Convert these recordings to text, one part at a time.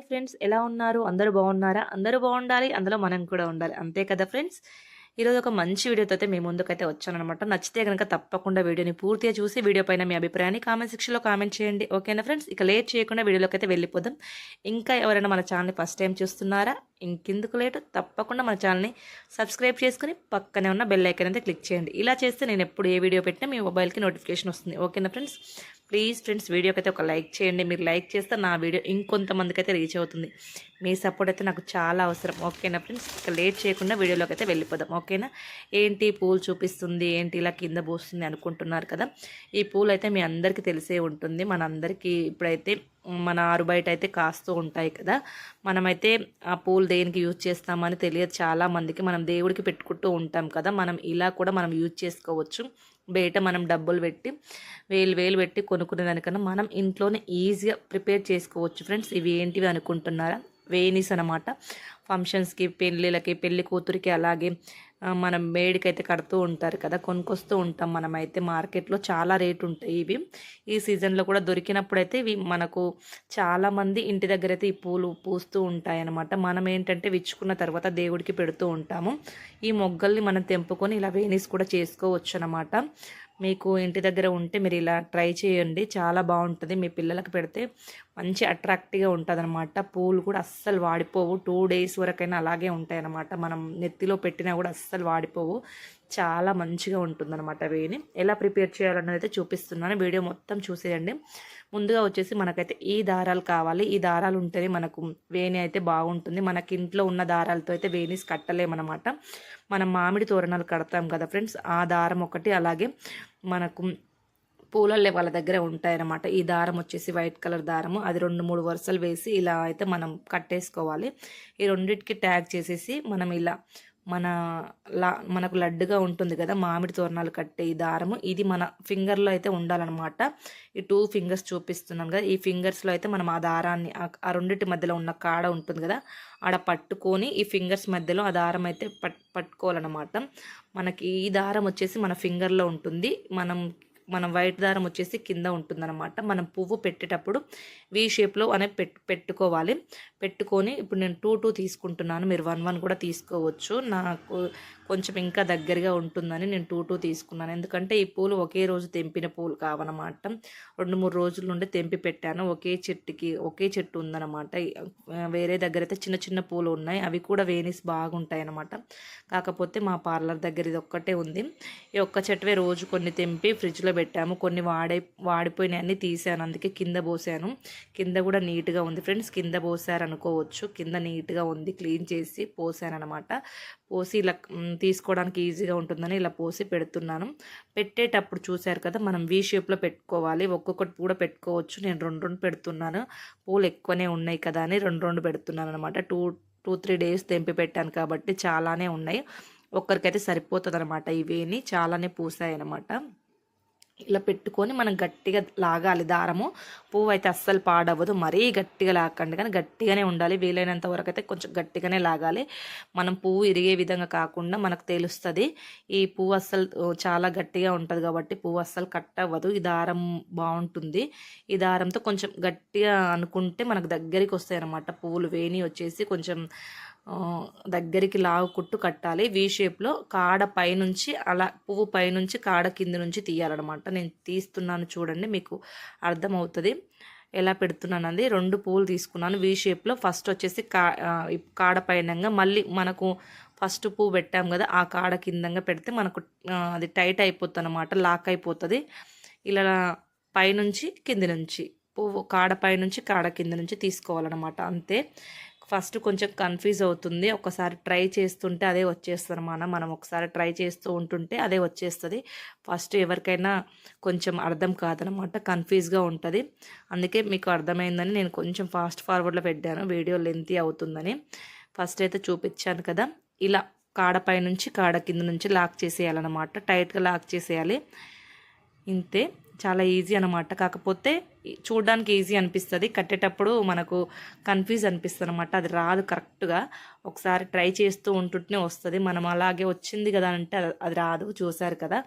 Hi friends, ఎలా ఉన్నారు? అందరూ బాగున్నారా? అందరూ బాగుండాలి, అందులో మనం కూడా ఉండాలి. అంతే కదా ఫ్రెండ్స్. ఈరోజు ఒక మంచి వీడియోతో అయితే మీ ముందుకైతే వచ్చాననమాట. నచ్చితే కనుక తప్పకుండా వీడియోని పూర్తిగా చూసి వీడియో పైన మీ అభిప్రాయాన్ని కామెంట్ సెక్షన్లో కామెంట్ చేయండి. ఓకేనా ఫ్రెండ్స్? ఇక లేట్ చేయకుండా వీడియోలోకి అయితే వెళ్ళిపోదాం. ఇంకా ఎవరైనా మన ఛానల్ని ఫస్ట్ టైం చూస్తున్నారా? ఇంకెందుకు లేటు, తప్పకుండా మన ఛానల్ని సబ్స్క్రైబ్ చేసుకుని పక్కనే ఉన్న బెల్ ఐకాన్ అయితే క్లిక్ చేయండి. ఇలా చేస్తే నేను ఎప్పుడు ఏ వీడియో పెట్టినా మీ మొబైల్కి నోటిఫికేషన్ వస్తుంది. ఓకేనా ఫ్రెండ్స్? ప్లీజ్ ఫ్రెండ్స్, వీడియోకి అయితే ఒక లైక్ చేయండి. మీరు లైక్ చేస్తే నా వీడియో ఇంకొంతమందికి అయితే రీచ్ అవుతుంది. మీ సపోర్ట్ అయితే నాకు చాలా అవసరం. ఓకేనా ఫ్రెండ్స్? ఇక లేట్ చేయకుండా వీడియోలోకి అయితే వెళ్ళిపోదాం. ఓకేనా? ఏంటి పూలు చూపిస్తుంది, ఏంటి ఇలా కింద పోస్తుంది అనుకుంటున్నారు కదా. ఈ పూలు అయితే మీ అందరికీ తెలిసే ఉంటుంది. మనందరికీ ఇప్పుడైతే మన ఆరు బయట అయితే కాస్తూ ఉంటాయి కదా. మనమైతే ఆ పూలు దేనికి యూజ్ చేస్తామని తెలియదు చాలామందికి. మనం దేవుడికి పెట్టుకుంటూ ఉంటాం కదా. మనం ఇలా కూడా మనం యూజ్ చేసుకోవచ్చు. బయట మనం డబ్బులు పెట్టి వేలు వేలు పెట్టి కొనుక్కునే దానికన్నా మనం ఇంట్లోనే ఈజీగా ప్రిపేర్ చేసుకోవచ్చు ఫ్రెండ్స్. ఇవి ఏంటివి అనుకుంటున్నారా? వేణీస్ అనమాట. ఫంక్షన్స్కి, పెళ్ళిళ్ళకి, పెళ్లి కూతురికి, అలాగే మనం మేడికైతే కడుతూ ఉంటారు కదా, కొనుక్కొస్తూ ఉంటాం. మనమైతే మార్కెట్లో చాలా రేటు ఉంటాయి ఇవి. ఈ సీజన్లో కూడా దొరికినప్పుడు అయితే ఇవి మనకు చాలామంది ఇంటి దగ్గర అయితే ఈ పూలు పూస్తూ ఉంటాయి అన్నమాట. మనం ఏంటంటే విచ్చుకున్న తర్వాత దేవుడికి పెడుతూ ఉంటాము. ఈ మొగ్గల్ని మనం తెంపుకొని ఇలా వేణీస్ కూడా చేసుకోవచ్చు అన్నమాట. మీకు ఇంటి దగ్గర ఉంటే మీరు ఇలా ట్రై చేయండి, చాలా బాగుంటుంది. మీ పిల్లలకు పెడితే మంచి అట్రాక్టివ్గా ఉంటుంది అనమాట. పూలు కూడా అస్సలు వాడిపోవు. 2 days వరకైనా అలాగే ఉంటాయి అన్నమాట. మనం నెత్తిలో పెట్టినా కూడా అస్సలు వాడిపోవు. చాలా మంచిగా ఉంటుందన్నమాట. వేణి ఎలా ప్రిపేర్ చేయాలన్నది అయితే చూపిస్తున్నాను. వీడియో మొత్తం చూసేయండి. ముందుగా వచ్చేసి మనకైతే ఈ దారాలు కావాలి. ఈ దారాలు ఉంటేనే మనకు వేణి అయితే బాగుంటుంది. మనకి ఇంట్లో ఉన్న దారాలతో అయితే వేణీస్ కట్టలేమన్నమాట. మనం మామిడి తోరణాలు కడతాం కదా ఫ్రెండ్స్, ఆ దారం ఒకటి, అలాగే మనకు పూలల్లే వాళ్ళ దగ్గర ఉంటాయన్నమాట. ఈ దారం వచ్చేసి వైట్ కలర్ దారము, అది 2-3 వరుసలు వేసి ఇలా అయితే మనం కట్టేసుకోవాలి. ఈ రెండింటికి ట్యాగ్ చేసేసి మనం ఇలా మనకు లడ్డుగా ఉంటుంది కదా మామిడి తోరణాలు కట్టే ఈ దారము, ఇది మన ఫింగర్లో అయితే ఉండాలన్నమాట. ఈ 2 ఫింగర్స్ చూపిస్తున్నాను కదా, ఈ ఫింగర్స్లో అయితే మనం ఆ దారాన్ని ఆ రెండింటి మధ్యలో ఉన్న కాడ ఉంటుంది కదా, ఆడ పట్టుకొని ఈ ఫింగర్స్ మధ్యలో ఆ దారం అయితే పట్టుకోవాలన్నమాట. మనకి ఈ దారం వచ్చేసి మన ఫింగర్లో ఉంటుంది. మనం వైట్ దారం వచ్చేసి కింద ఉంటుందన్నమాట. మనం పువ్వు పెట్టేటప్పుడు వీ షేప్లో అనేది పెట్టుకోవాలి. పెట్టుకొని ఇప్పుడు నేను 2 తీసుకుంటున్నాను. మీరు 1 కూడా తీసుకోవచ్చు. నాకు కొంచెం ఇంకా దగ్గరగా ఉంటుందని నేను 2 తీసుకున్నాను. ఎందుకంటే ఈ పూలు ఒకే రోజు తెంపిన పూలు కావన్నమాట. 2-3 రోజుల నుండి తెంపి పెట్టాను. ఒకే చెట్టు ఉందన్నమాట. వేరే దగ్గర అయితే చిన్న చిన్న పూలు ఉన్నాయి, అవి కూడా వేణీస్ బాగుంటాయి అన్నమాట. కాకపోతే మా పార్లర్ దగ్గర ఇది ఒక్కటే ఉంది. ఈ ఒక్క చెట్టువే రోజు కొన్ని తెంపి ఫ్రిడ్జ్లో పెట్టాము. కొన్ని వాడిపోయినాయి అన్నీ తీసాను, అందుకే కింద పోసాను. కింద కూడా నీట్గా ఉంది ఫ్రెండ్స్. కింద పోసారు అనుకోవచ్చు. కింద నీట్గా ఉంది, క్లీన్ చేసి పోసాను అనమాట. పోసి ఇలా తీసుకోవడానికి ఈజీగా ఉంటుందని ఇలా పోసి పెడుతున్నాను. పెట్టేటప్పుడు చూశారు కదా, మనం వీ షేప్లో పెట్టుకోవాలి. ఒక్కొక్కటి కూడా పెట్టుకోవచ్చు. నేను 2 పెడుతున్నాను. పూలు ఎక్కువనే ఉన్నాయి కదా అని 2 పెడుతున్నాను అనమాట. 2-3 days తెంపి పెట్టాను కాబట్టి చాలానే ఉన్నాయి. ఒక్కరికైతే సరిపోతుంది అనమాట. ఇవేని చాలానే పూసాయి అనమాట. ఇలా పెట్టుకొని మనం గట్టిగా లాగాలి దారము. పువ్వు అయితే అస్సలు పాడవ్వదు. మరీ గట్టిగా లాగండి, కానీ గట్టిగానే ఉండాలి. వీలైనంత వరకు అయితే కొంచెం గట్టిగానే లాగాలి. మనం పువ్వు ఇరిగే విధంగా కాకుండా మనకు తెలుస్తుంది. ఈ పువ్వు అస్సలు చాలా గట్టిగా ఉంటుంది కాబట్టి పువ్వు అస్సలు కట్ అవ్వదు. ఈ దారం బాగుంటుంది. ఈ దారంతో కొంచెం గట్టిగా అనుకుంటే మనకు దగ్గరికి వస్తాయి అన్నమాట. పువ్వులు వేణి వచ్చేసి కొంచెం దగ్గరికి కుట్టు కట్టాలి. వీ షేప్లో కాడ పైనుంచి, అలా పువ్వు పైనుంచి కాడ కింద నుంచి తీయాలన్నమాట. నేను తీస్తున్నాను చూడండి, మీకు అర్థమవుతుంది ఎలా పెడుతున్నాను అది. 2 పువ్వులు తీసుకున్నాను వీ షేప్లో. ఫస్ట్ వచ్చేసి కాడ పైనంగా, మళ్ళీ మనకు ఫస్ట్ పువ్వు పెట్టాం కదా ఆ కాడ కిందంగా పెడితే మనకు అది టైట్ అయిపోతుంది అన్నమాట, లాక్ అయిపోతుంది. ఇలా పైనుంచి కింది నుంచి పువ్వు కాడ పైనుంచి కాడ కింద నుంచి తీసుకోవాలన్నమాట. అంతే. ఫస్ట్ కొంచెం కన్ఫ్యూజ్ అవుతుంది. ఒకసారి ట్రై చేస్తుంటే అదే వచ్చేస్తుంది. మనం ఒకసారి ట్రై చేస్తూ ఉంటుంటే అదే వచ్చేస్తుంది. ఫస్ట్ ఎవరికైనా కొంచెం అర్థం కాదనమాట, కన్ఫ్యూజ్గా ఉంటుంది. అందుకే మీకు అర్థమైందని నేను కొంచెం ఫాస్ట్ ఫార్వర్డ్లో పెట్టాను, వీడియో లెంతీ అవుతుందని. ఫస్ట్ అయితే చూపించాను కదా, ఇలా కాడపై నుంచి కాడ కింద నుంచి లాక్ చేసేయాలన్నమాట. టైట్గా లాక్ చేసేయాలి. ఇంతే, చాలా ఈజీ అనమాట. కాకపోతే చూడడానికి ఈజీ అనిపిస్తుంది, కట్టేటప్పుడు మనకు కన్ఫ్యూజ్ అనిపిస్తుంది అనమాట. అది రాదు కరెక్ట్గా. ఒకసారి ట్రై చేస్తూ ఉంటుంటేనే వస్తుంది. మనం అలాగే వచ్చింది కదా అంటే అది రాదు. చూసారు కదా,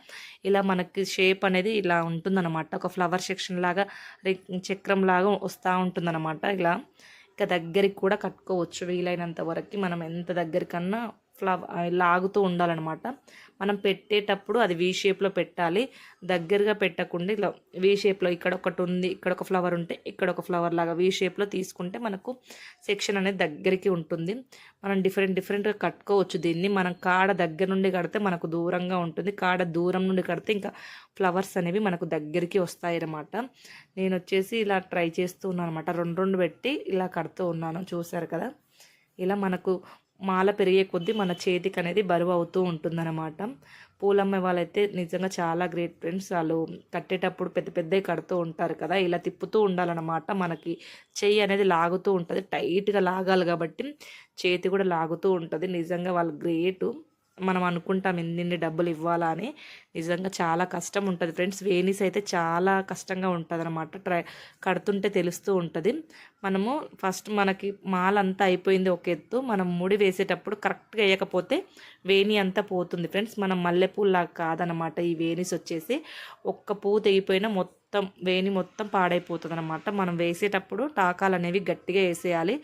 ఇలా మనకి షేప్ అనేది ఇలా ఉంటుందన్నమాట. ఒక ఫ్లవర్ సెక్షన్ లాగా, చక్రం లాగా వస్తూ ఉంటుందన్నమాట. ఇలా ఇంకా దగ్గరికి కూడా కట్టుకోవచ్చు వీలైనంత వరకు. మనం ఎంత దగ్గరికన్నా లాగుతూ ఉండాలన్నమాట. మనం పెట్టేటప్పుడు అది వీ షేప్లో పెట్టాలి, దగ్గరగా పెట్టకుండా ఇలా వీ షేప్లో ఇక్కడ ఒకటి ఉంది, ఇక్కడ ఒక ఫ్లవర్ ఉంటే ఇక్కడ ఒక ఫ్లవర్ లాగా వీ షేప్లో తీసుకుంటే మనకు సెక్షన్ అనేది దగ్గరికి ఉంటుంది. మనం డిఫరెంట్గా కట్టుకోవచ్చు దీన్ని. మనం కాడ దగ్గర నుండి కడితే మనకు దూరంగా ఉంటుంది, కాడ దూరం నుండి కడితే ఇంకా ఫ్లవర్స్ అనేవి మనకు దగ్గరికి వస్తాయి అన్నమాట. నేను వచ్చేసి ఇలా ట్రై చేస్తూ ఉన్నాను అనమాట. రెండు పెట్టి ఇలా కడుతూ ఉన్నాను, చూసారు కదా. ఇలా మనకు మాల పెరిగే కొద్దీ మన చేతికి అనేది బరువు అవుతూ ఉంటుందన్నమాట. పూలమ్మే వాళ్ళైతే నిజంగా చాలా గ్రేట్ ఫ్రెండ్స్. వాళ్ళు కట్టేటప్పుడు పెద్ద పెద్దవి కడుతూ ఉంటారు కదా, ఇలా తిప్పుతూ ఉండాలన్నమాట. మనకి చెయ్యి అనేది లాగుతూ ఉంటుంది, టైట్గా లాగాలి కాబట్టి చేతి కూడా లాగుతూ ఉంటుంది. నిజంగా వాళ్ళు గ్రేటు. మనం అనుకుంటాం ఇన్ని డబ్బులు ఇవ్వాలా అని, నిజంగా చాలా కష్టం ఉంటుంది ఫ్రెండ్స్. వేణీస్ అయితే చాలా కష్టంగా ఉంటుంది అనమాట. కడుతుంటే తెలుస్తూ ఉంటుంది. మనము ఫస్ట్ మనకి మాల అంతా అయిపోయింది ఒక ఎత్తు, మనం ముడి వేసేటప్పుడు కరెక్ట్గా వేయకపోతే వేణి అంతా పోతుంది ఫ్రెండ్స్. మనం మల్లెపూలాగా కాదనమాట ఈ వేణీస్ వచ్చేసి. ఒక్క పువ్వు తెగిపోయినా మొత్తం వేణి మొత్తం పాడైపోతుంది అనమాట. మనం వేసేటప్పుడు టాకాలు అనేవి గట్టిగా వేసేయాలి.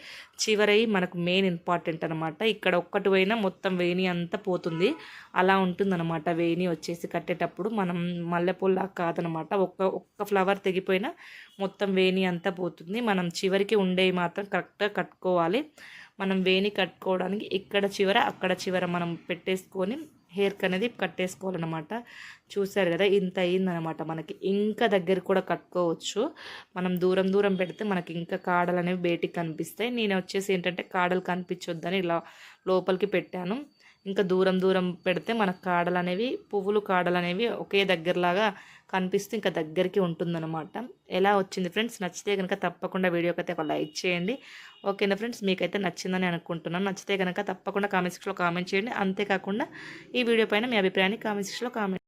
చివరవి మనకు మెయిన్ ఇంపార్టెంట్ అనమాట. ఇక్కడ ఒక్కటి పోయినా మొత్తం వేణి అంతా పోతుంది, అలా ఉంటుందన్నమాట. వేణి వచ్చేసి కట్టేటప్పుడు మనం మల్లెపూలాగా కాదనమాట. ఒక్క ఫ్లవర్ తెగిపోయినా మొత్తం వేణి అంతా పోతుంది. మనం చివరికి ఉండేవి మాత్రం కరెక్ట్గా కట్టుకోవాలి. మనం వేణి కట్టుకోవడానికి ఇక్కడ చివర అక్కడ చివర మనం పెట్టేసుకొని హెయిర్కి అనేది కట్టేసుకోవాలన్నమాట. చూసారు కదా, ఇంత అయిందనమాట. మనకి ఇంకా దగ్గర కూడా కట్టుకోవచ్చు. మనం దూరం పెడితే మనకి ఇంకా కాడలు అనేవి బయటికి కనిపిస్తాయి. నేను వచ్చేసి ఏంటంటే కాడలు కనిపించొద్దని ఇలా లోపలికి పెట్టాను. ఇంకా దూరం పెడితే మనకు కాడలు అనేవి పువ్వులు కాడలు అనేవి ఒకే దగ్గరలాగా కనిపిస్తూ ఇంకా దగ్గరికి ఉంటుందన్నమాట. ఎలా వచ్చింది ఫ్రెండ్స్? నచ్చితే కనుక తప్పకుండా వీడియోకి అయితే ఒక లైక్ చేయండి. ఓకేనా ఫ్రెండ్స్, మీకైతే నచ్చిందని అనుకుంటున్నాను. నచ్చితే కనుక తప్పకుండా కామెంట్ సెక్షన్లో కామెంట్ చేయండి. అంతేకాకుండా ఈ వీడియో పైన మీ అభిప్రాయాన్ని కామెంట్ సెక్షన్లో కామెంట్